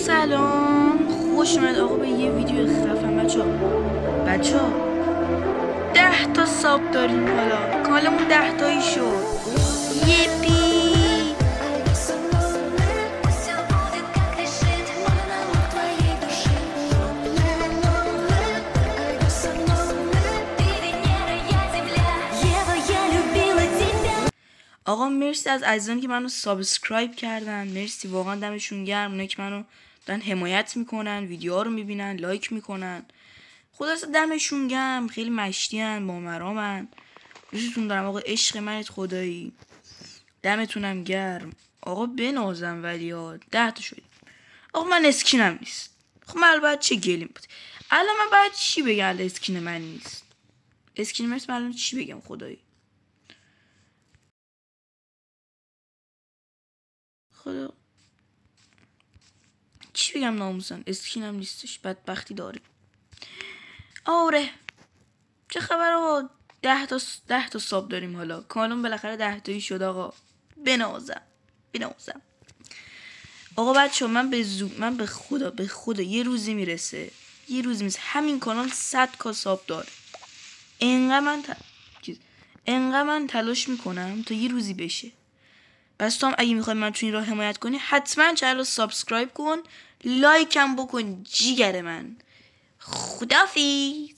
سلام، خوش اومد آقا به یه ویدیو خفن. بچه ها 10 تا ساب داریم، حالا کانالمون 10 تایی شد. یپی آقا مرسی از عزیزانی که منو سابسکرایب کردن، مرسی واقعا، دمشون گرم. اونایی که منو دارن حمایت میکنن، ویدیوها رو میبینن، لایک میکنن، خدا دمشون گرم. خیلی مشتیان، بامرامن، دوستتون دارم آقا، عشق منت خدایی، دمتونم گرم آقا. بنازم ولی ها 10 تا شدیم آقا. من اسکینم نیست. خب من البته چه گلیم بود الان، من باید چی بگم؟ اسکین من نیست، اسکین من الان چی بگم خدایی؟ خدا چی بگم ناموسن، اسکینم نیستش، بدبختی داره. آره چه خبر آقا؟ 10 تا ساب داریم، حالا کانالم بالاخره 10 تایی شد آقا. بنازم آقا. بچه من به خدا یه روزی میرسه، همین کانال 100 کا ساب داره. انقدر من تلاش میکنم تا یه روزی بشه. بس تو هم اگه میخوای من تو این راه حمایت کنی، حتما چنل رو سابسکرایب کن، لایک هم بکن جیگر من. خدافیز.